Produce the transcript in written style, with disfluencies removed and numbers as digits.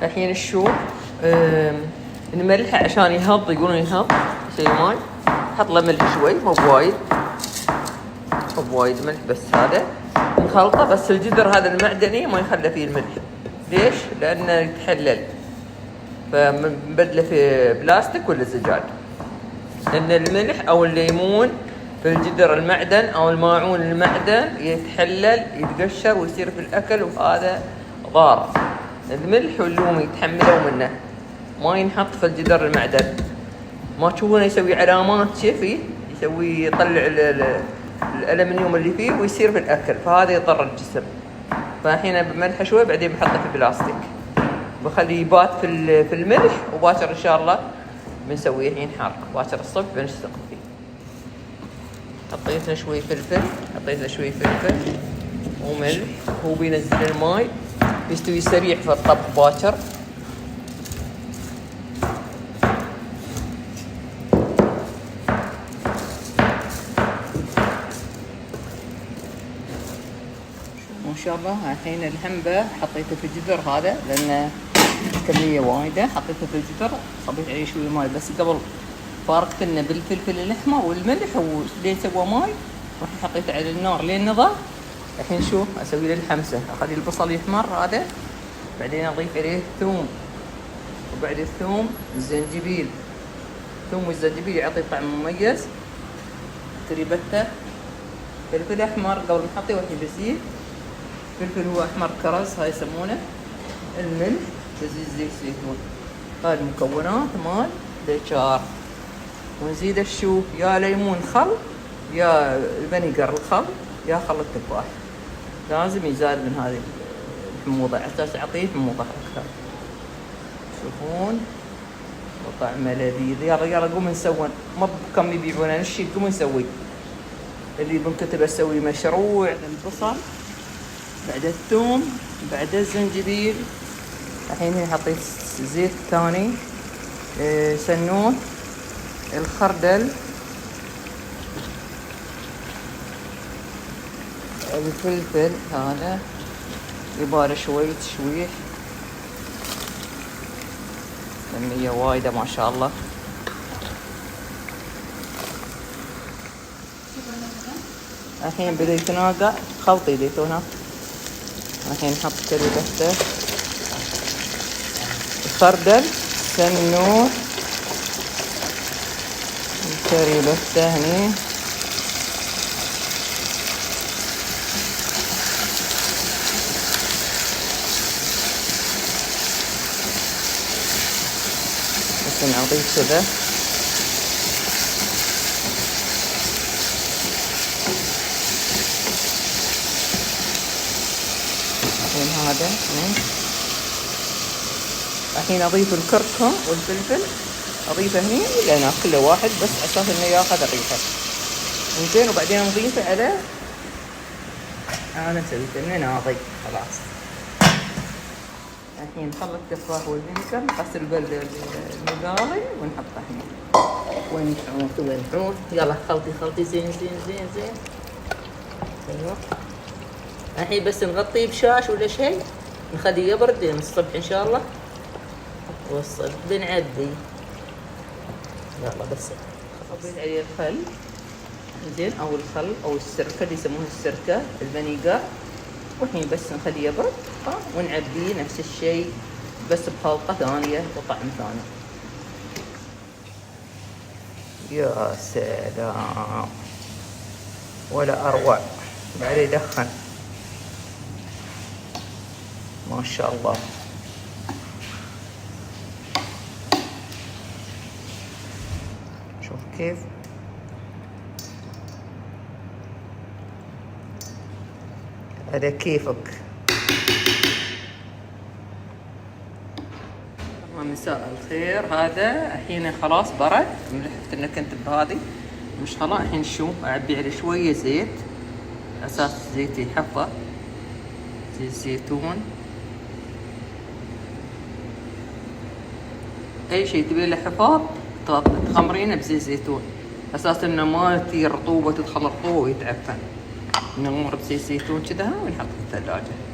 الحين الشوف نملحه عشان يهض، يقولون يهض شيء ماي. حط له ملح شوي، مو بوايد، مو بوايد ملح، بس هذا نخلطه. بس الجدر هذا المعدني ما يخلى فيه الملح. ليش؟ لأنه يتحلل، فبنبدله في بلاستيك ولا زجاج. لأن الملح أو الليمون في الجدر المعدن أو الماعون المعدن يتحلل، يتقشر ويصير في الأكل، وهذا ضار. الملح واللوم يتحملوا منه، ما ينحط في الجدر المعدن. ما تشوفونه يسوي علامات فيه، يسوي يطلع الألمنيوم اللي فيه ويصير في الأكل، فهذا يضر الجسم. فالحين بملحه شوي، بعدين بحطه في بلاستيك، بخليه يبات في الملح. وباكر إن شاء الله بنسويه الحين حرق، باكر الصبح بنشتغل فيه. حطيت له شوي فلفل، حطيت له شوي فلفل وملح. هو بينزل الماي، يستوي سريع في الطبخ باكر. ما شاء الله. الحين الحنبة حطيته في الجدر هذا لأنه كمية وايدة، حطيته في الجدر، صبيت عليه شوي ماي. بس قبل فارقت لنا بالفلفل الأحمر والملح، ولين سوى ماي رحت حطيته على النار لين نضى. الحين شوف أسوي له الحمسة، أخلي البصل يحمر هذا، بعدين أضيف عليه الثوم، وبعد الثوم الزنجبيل. الثوم والزنجبيل يعطي طعم مميز. تريبته فلفل أحمر قبل ما نحطيه والحين بزيت فلفل هو أحمر كرز، هاي يسمونه. الملح، زيت زيتون. هاي المكونات مال ديشار. ونزيد الشوف، يا ليمون خل، يا الفنيجر الخل، يا خل التفاح. لازم يزاد من هذه الحموضة على أساس يعطيه حموضة أكثر. تشوفون وطعمه لذيذ. يلا يلا قوم نسوي، ما بكم يبيعونه نشي، قوم نسوي. اللي بنكتب اسوي مشروع. البصل، بعد الثوم، بعد الزنجبيل. الحين حطيت زيت ثاني، سنون، الخردل، الفلفل هذا يباله شوي تشويح، كمية وايدة ما شاء الله. الحين بدأ يتناقع، خلطي ديته هنا. الحين نحط كريبته، الخردل، سنون، كريبته هني. بس نعطيه كذا. هذا الحين اضيف الكركم والفلفل، اضيفه هني لان كله واحد بس اساس انه ياخذ الريحه زين. وبعدين نضيفه على انا سويت لنا ناضي خلاص. الحين نخلط التفاح والفينيجر، نغسل المقالي ونحطه هنا. وين حوت يلا خلطي زين زين زين زين. ايوه. الحين بس نغطيه بشاش ولا شيء، نخليه يبرد من الصبح ان شاء الله، والصبح بنعدي. يلا بس صبيت عليه الخل زين، او الخل او السركه اللي يسموها السركه، الفانيجر. والحين بس نخليه يبرد ونعبيه نفس الشيء بس بخلطه ثانيه وطعم ثاني. يا سلام ولا اروع. بعدين يدخن ما شاء الله. شوف كيف هذا كيفك. مساء الخير. هذا الحين خلاص برد، ملحت انك كنت بهذه مش خلاص. الحين شو اعبي عليه شويه زيت اساس زيت يحفظ، زيت زيتون. اي شيء تبي له حفاظ تخمرينه بزيت زيتون اساس انه ما تي رطوبه، تدخل الرطوبه ويتعفن. نغمر بزيت زيتون كذا ونحط في الثلاجه.